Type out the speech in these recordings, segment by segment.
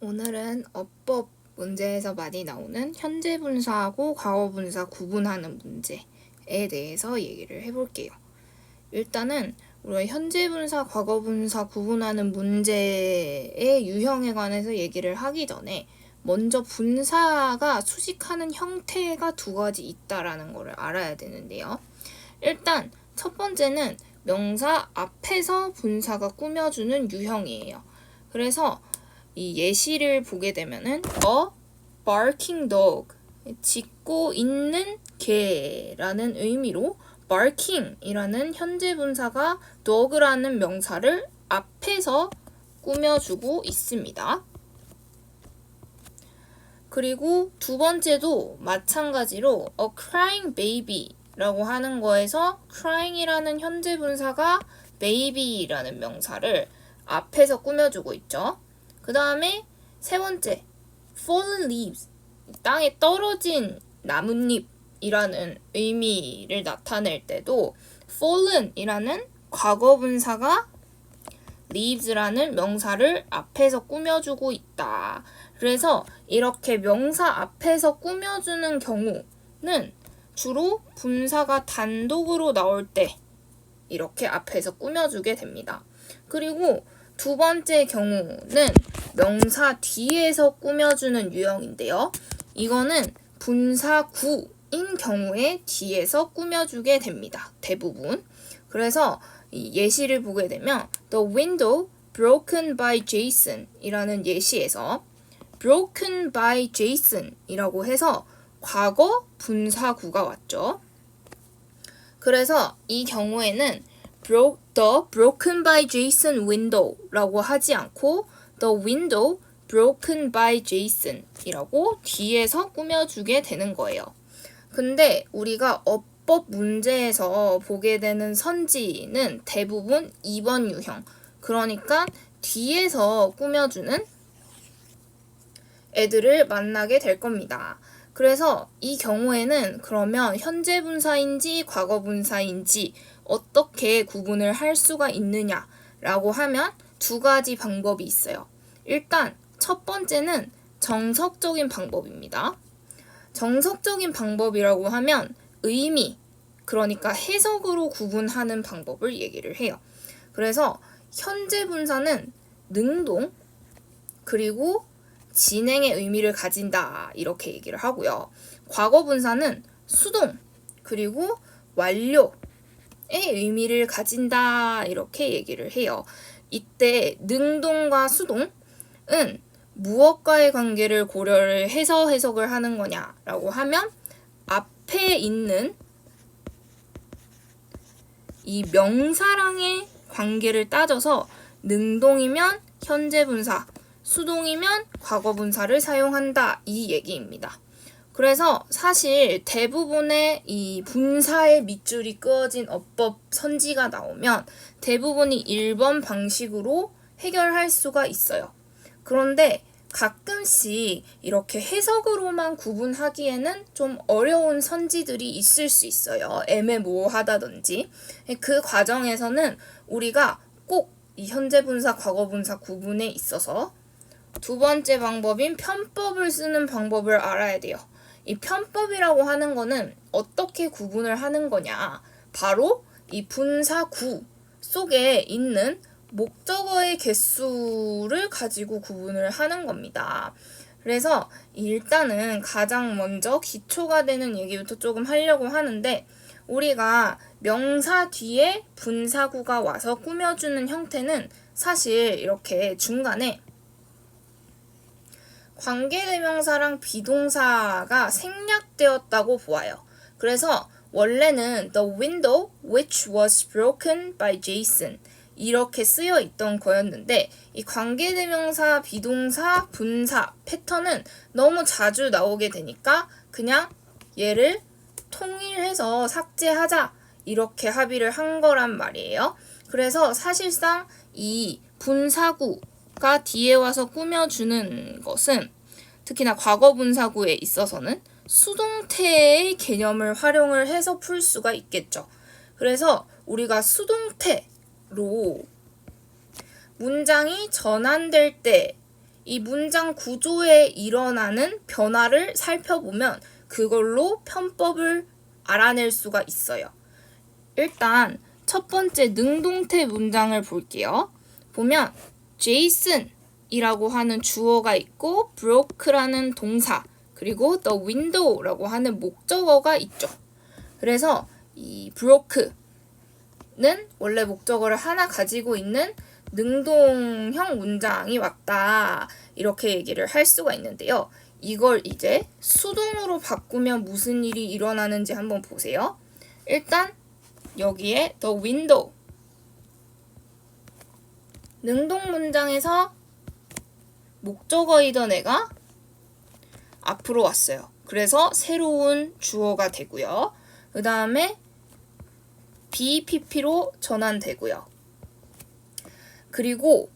오늘은 어법 문제에서 많이 나오는 현재 분사하고 과거 분사 구분하는 문제에 대해서 얘기를 해볼게요. 일단은 우리가 현재 분사, 과거 분사 구분하는 문제의 유형에 관해서 얘기를 하기 전에 먼저 분사가 수식하는 형태가 두 가지 있다라는 것을 알아야 되는데요. 일단 첫 번째는 명사 앞에서 분사가 꾸며주는 유형이에요. 그래서 이 예시를 보게 되면은 a barking dog, 짖고 있는 개라는 의미로 barking이라는 현재 분사가 dog라는 명사를 앞에서 꾸며주고 있습니다. 그리고 두 번째도 마찬가지로 a crying baby라고 하는 거에서 crying이라는 현재 분사가 baby라는 명사를 앞에서 꾸며주고 있죠. 그 다음에 세 번째, fallen leaves, 땅에 떨어진 나뭇잎이라는 의미를 나타낼 때도 fallen이라는 과거 분사가 leaves라는 명사를 앞에서 꾸며주고 있다. 그래서 이렇게 명사 앞에서 꾸며주는 경우는 주로 분사가 단독으로 나올 때 이렇게 앞에서 꾸며주게 됩니다. 그리고 두 번째 경우는 명사 뒤에서 꾸며주는 유형인데요. 이거는 분사 구인 경우에 뒤에서 꾸며주게 됩니다. 대부분. 그래서 이 예시를 보게 되면 The window broken by Jason 이라는 예시에서 broken by Jason 이라고 해서 과거 분사구가 왔죠. 그래서 이 경우에는 the broken by Jason window라고 하지 않고 the window broken by Jason 이라고 뒤에서 꾸며주게 되는 거예요. 근데 우리가 어법 문제에서 보게 되는 선지는 대부분 2번 유형, 그러니까 뒤에서 꾸며주는 애들을 만나게 될 겁니다. 그래서 이 경우에는 그러면 현재 분사인지 과거 분사인지 어떻게 구분을 할 수가 있느냐라고 하면 두 가지 방법이 있어요. 일단 첫 번째는 정석적인 방법입니다. 정석적인 방법이라고 하면 의미, 그러니까 해석으로 구분하는 방법을 얘기를 해요. 그래서 현재 분사는 능동, 그리고 진행의 의미를 가진다 이렇게 얘기를 하고요. 과거 분사는 수동, 그리고 완료의 의미를 가진다 이렇게 얘기를 해요. 이때 능동과 수동은 무엇과의 관계를 고려를 해서 해석을 하는 거냐라고 하면 앞에 있는 이 명사랑의 관계를 따져서 능동이면 현재 분사, 수동이면 과거 분사를 사용한다 이 얘기입니다. 그래서 사실 대부분의 이 분사의 밑줄이 그어진 어법 선지가 나오면 대부분이 1번 방식으로 해결할 수가 있어요. 그런데 가끔씩 이렇게 해석으로만 구분하기에는 좀 어려운 선지들이 있을 수 있어요. 애매모호하다든지. 그 과정에서는 우리가 꼭 이 현재 분사, 과거 분사 구분에 있어서 두 번째 방법인 편법을 쓰는 방법을 알아야 돼요. 이 편법이라고 하는 거는 어떻게 구분을 하는 거냐? 바로 이 분사구 속에 있는 목적어의 개수를 가지고 구분을 하는 겁니다. 그래서 일단은 가장 먼저 기초가 되는 얘기부터 조금 하려고 하는데, 우리가 명사 뒤에 분사구가 와서 꾸며주는 형태는 사실 이렇게 중간에 관계대명사랑 비동사가 생략되었다고 보아요. 그래서 원래는 the window which was broken by Jason 이렇게 쓰여 있던 거였는데, 이 관계대명사, 비동사, 분사 패턴은 너무 자주 나오게 되니까 그냥 얘를 통일해서 삭제하자 이렇게 합의를 한 거란 말이에요. 그래서 사실상 이 분사구가 뒤에 와서 꾸며주는 것은 특히나 과거 분사구에 있어서는 수동태의 개념을 활용을 해서 풀 수가 있겠죠. 그래서 우리가 수동태로 문장이 전환될 때 이 문장 구조에 일어나는 변화를 살펴보면 그걸로 편법을 알아낼 수가 있어요. 일단 첫 번째 능동태 문장을 볼게요. 보면 Jason이라고 하는 주어가 있고 broke라는 동사 그리고 the window라고 하는 목적어가 있죠. 그래서 이 broke는 원래 목적어를 하나 가지고 있는 능동형 문장이 왔다. 이렇게 얘기를 할 수가 있는데요. 이걸 이제 수동으로 바꾸면 무슨 일이 일어나는지 한번 보세요. 일단 여기에 the window 능동 문장에서 목적어이던 애가 앞으로 왔어요. 그래서 새로운 주어가 되고요. 그 다음에 BPP로 전환되고요. 그리고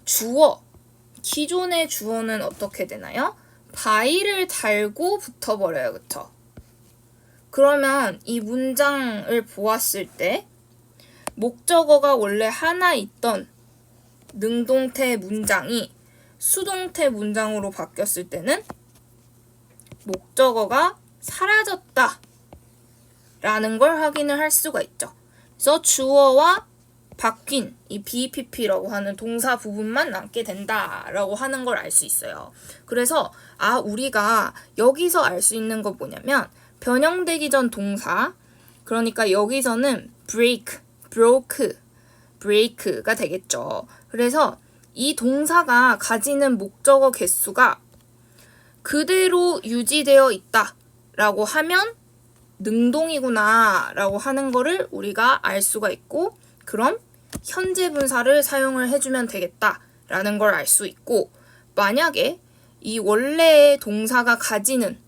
주어, 기존의 주어는 어떻게 되나요? by를 달고 붙어버려요. 그쵸? 그러면 이 문장을 보았을 때 목적어가 원래 하나 있던 능동태 문장이 수동태 문장으로 바뀌었을 때는 목적어가 사라졌다 라는 걸 확인을 할 수가 있죠. 그래서 주어와 바뀐 이 BPP라고 하는 동사 부분만 남게 된다라고 하는 걸 알 수 있어요. 그래서 우리가 여기서 알 수 있는 거 뭐냐면 변형되기 전 동사 그러니까 여기서는 break, broke, break가 되겠죠. 그래서 이 동사가 가지는 목적어 개수가 그대로 유지되어 있다 라고 하면 능동이구나 라고 하는 거를 우리가 알 수가 있고 그럼 현재 분사를 사용을 해주면 되겠다 라는 걸 알 수 있고 만약에 이 원래의 동사가 가지는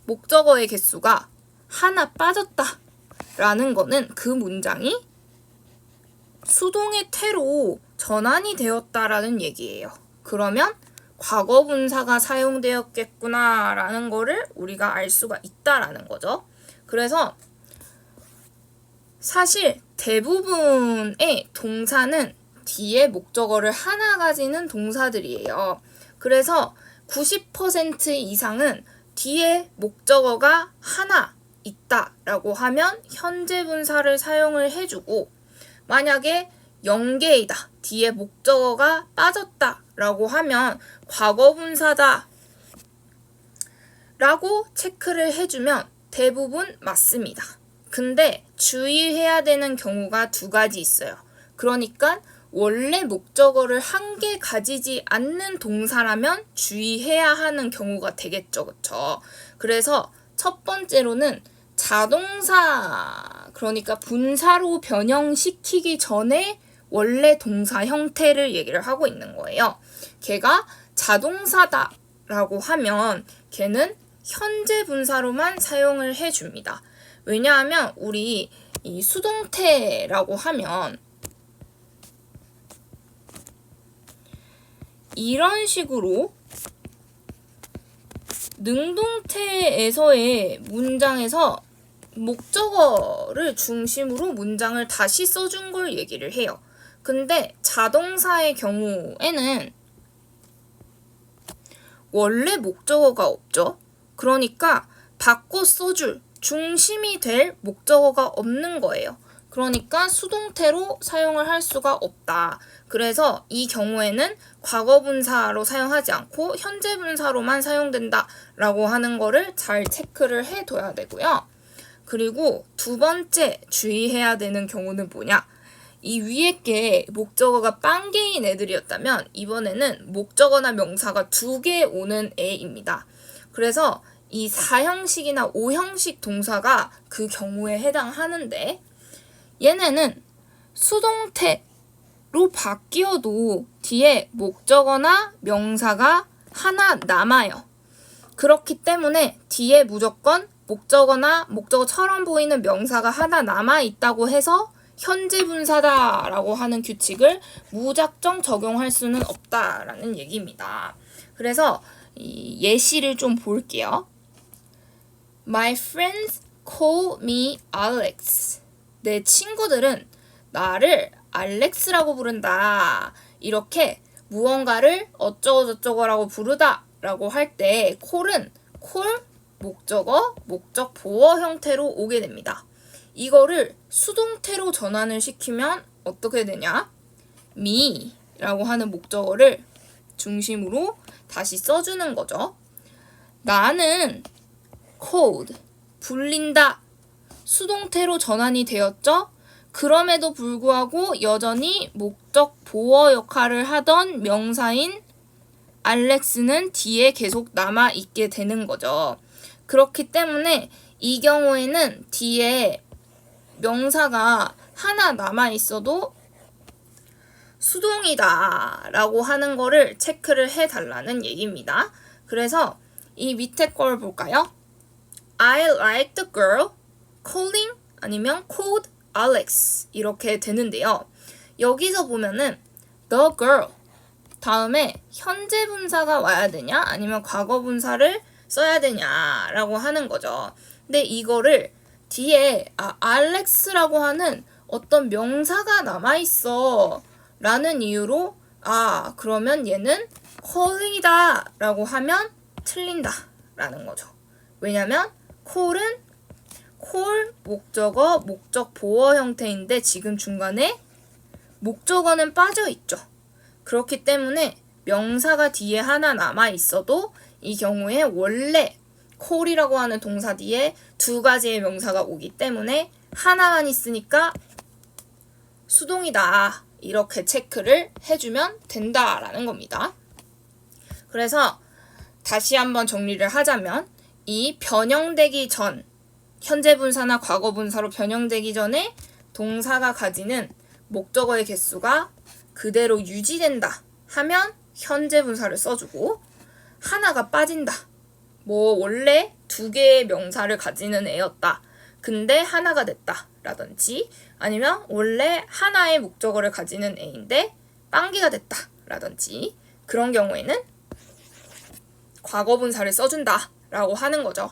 목적어의 개수가 하나 빠졌다 라는 거는 그 문장이 수동의 태로 전환이 되었다라는 얘기예요. 그러면 과거 분사가 사용되었겠구나 라는 거를 우리가 알 수가 있다라는 거죠. 그래서 사실 대부분의 동사는 뒤에 목적어를 하나 가지는 동사들이에요. 그래서 90% 이상은 뒤에 목적어가 하나 있다라고 하면 현재 분사를 사용을 해주고 만약에 0개이다. 뒤에 목적어가 빠졌다라고 하면 과거 분사다 라고 체크를 해주면 대부분 맞습니다. 근데 주의해야 되는 경우가 두 가지 있어요. 그러니까 원래 목적어를 한 개 가지지 않는 동사라면 주의해야 하는 경우가 되겠죠. 그쵸? 그래서 첫 번째로는 자동사, 그러니까 분사로 변형시키기 전에 원래 동사 형태를 얘기를 하고 있는 거예요. 걔가 자동사다 라고 하면 걔는 현재 분사로만 사용을 해줍니다. 왜냐하면 우리 이 수동태라고 하면 이런 식으로 능동태에서의 문장에서 목적어를 중심으로 문장을 다시 써준 걸 얘기를 해요. 근데 자동사의 경우에는 원래 목적어가 없죠. 그러니까 바꿔 써줄 중심이 될 목적어가 없는 거예요. 그러니까 수동태로 사용을 할 수가 없다. 그래서 이 경우에는 과거 분사로 사용하지 않고 현재 분사로만 사용된다 라고 하는 거를 잘 체크를 해둬야 되고요. 그리고 두 번째 주의해야 되는 경우는 뭐냐? 이 위에 게 목적어가 빵개인 애들이었다면 이번에는 목적어나 명사가 2개 오는 애입니다. 그래서 이 4형식이나 5형식 동사가 그 경우에 해당하는데 얘네는 수동태로 바뀌어도 뒤에 목적어나 명사가 하나 남아요. 그렇기 때문에 뒤에 무조건 목적어나 목적어처럼 보이는 명사가 하나 남아있다고 해서 현재 분사다라고 하는 규칙을 무작정 적용할 수는 없다라는 얘기입니다. 그래서 이 예시를 좀 볼게요. My friends call me Alex. 내 친구들은 나를 알렉스라고 부른다. 이렇게 무언가를 어쩌고저쩌고라고 부르다 라고 할 때 콜은 콜, 목적어, 목적 보어 형태로 오게 됩니다. 이거를 수동태로 전환을 시키면 어떻게 되냐? me 라고 하는 목적어를 중심으로 다시 써주는 거죠. 나는 called, 불린다. 수동태로 전환이 되었죠? 그럼에도 불구하고 여전히 목적 보어 역할을 하던 명사인 알렉스는 뒤에 계속 남아있게 되는 거죠. 그렇기 때문에 이 경우에는 뒤에 명사가 하나 남아있어도 수동이다 라고 하는 거를 체크를 해달라는 얘기입니다. 그래서 이 밑에 걸 볼까요? I like the girl calling 아니면 called Alex 이렇게 되는데요. 여기서 보면은 the girl 다음에 현재 분사가 와야 되냐 아니면 과거 분사를 써야 되냐라고 하는 거죠. 근데 이거를 뒤에 알렉스라고 하는 어떤 명사가 남아있어 라는 이유로 그러면 얘는 calling이다 라고 하면 틀린다 라는 거죠. 왜냐면 call은 call 목적어 목적 보어 형태인데 지금 중간에 목적어는 빠져 있죠. 그렇기 때문에 명사가 뒤에 하나 남아 있어도 이 경우에 원래 call이라고 하는 동사 뒤에 두 가지의 명사가 오기 때문에 하나만 있으니까 수동이다 이렇게 체크를 해주면 된다라는 겁니다. 그래서 다시 한번 정리를 하자면 이 변형되기 전 현재 분사나 과거 분사로 변형되기 전에 동사가 가지는 목적어의 개수가 그대로 유지된다 하면 현재 분사를 써주고 하나가 빠진다. 원래 두 개의 명사를 가지는 애였다. 근데 하나가 됐다. 라든지 아니면 원래 하나의 목적어를 가지는 애인데 빵개가 됐다. 라든지 그런 경우에는 과거 분사를 써준다. 라고 하는 거죠.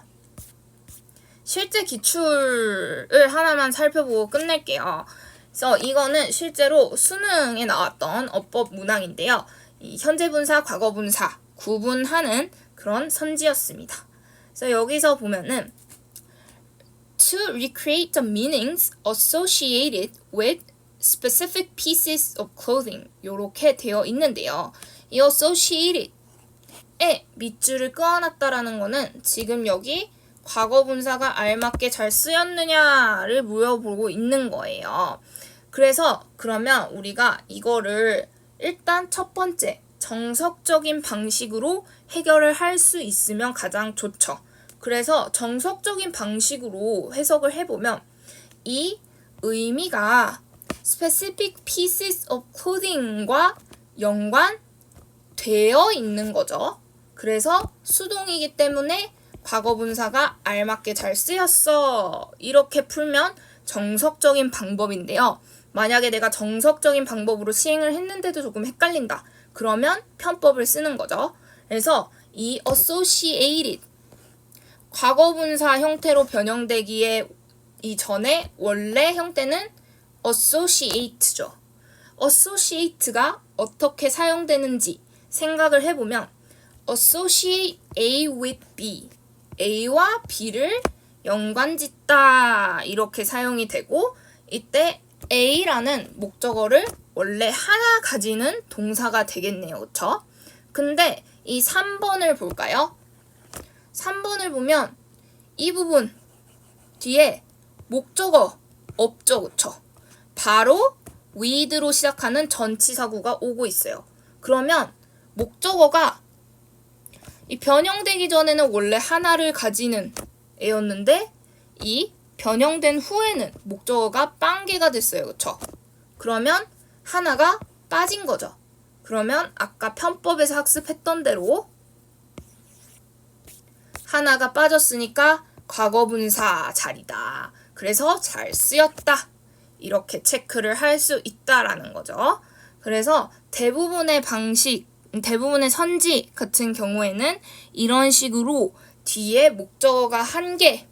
실제 기출을 하나만 살펴보고 끝낼게요. 그래서 이거는 실제로 수능에 나왔던 어법 문항인데요. 이 현재 분사, 과거 분사 구분하는 그런 선지였습니다. 그래서 여기서 보면은 to recreate the meanings associated with specific pieces of clothing 이렇게 되어 있는데요. 이 associated에 밑줄을 그어놨다라는 거는 지금 여기 과거 분사가 알맞게 잘 쓰였느냐를 물어보고 있는 거예요. 그래서 그러면 우리가 이거를 일단 첫 번째 정석적인 방식으로 해결을 할 수 있으면 가장 좋죠. 그래서 정석적인 방식으로 해석을 해보면 이 의미가 specific pieces of clothing과 연관되어 있는 거죠. 그래서 수동이기 때문에 과거 분사가 알맞게 잘 쓰였어. 이렇게 풀면 정석적인 방법인데요. 만약에 내가 정석적인 방법으로 시행을 했는데도 조금 헷갈린다. 그러면 편법을 쓰는 거죠. 그래서 이 associated 과거 분사 형태로 변형되기에 이전에 원래 형태는 associate죠. associate가 어떻게 사용되는지 생각을 해보면 associate A with B A와 B를 연관짓다 이렇게 사용이 되고 이때 A라는 목적어를 원래 하나 가지는 동사가 되겠네요. 그쵸? 근데 이 3번을 볼까요? 3번을 보면 이 부분 뒤에 목적어 없죠. 그쵸? 바로 with로 시작하는 전치사구가 오고 있어요. 그러면 목적어가 이 변형되기 전에는 원래 하나를 가지는 애였는데 이 변형된 후에는 목적어가 빵개가 됐어요. 그쵸? 그러면 하나가 빠진 거죠. 그러면 아까 편법에서 학습했던 대로 하나가 빠졌으니까 과거분사 자리다. 그래서 잘 쓰였다. 이렇게 체크를 할 수 있다라는 거죠. 그래서 대부분의 방식, 대부분의 선지 같은 경우에는 이런 식으로 뒤에 목적어가 한 개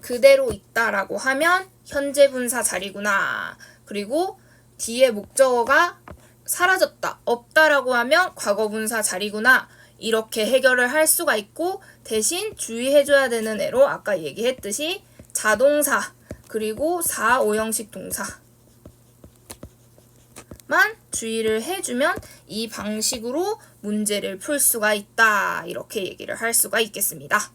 그대로 있다라고 하면 현재 분사 자리구나. 그리고 뒤에 목적어가 사라졌다, 없다라고 하면 과거분사 자리구나. 이렇게 해결을 할 수가 있고 대신 주의해줘야 되는 애로 아까 얘기했듯이 자동사 그리고 4, 5형식 동사만 주의를 해주면 이 방식으로 문제를 풀 수가 있다. 이렇게 얘기를 할 수가 있겠습니다.